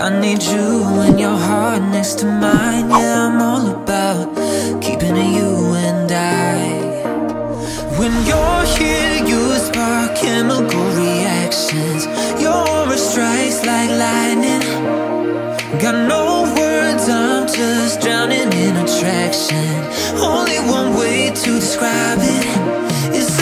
I need you and your heart next to mine. Yeah, I'm all about keeping it you and I. When you're here, you spark chemical reactions. Your aura strikes like lightning. Got no words, I'm just drowning in attraction. Only one way to describe it is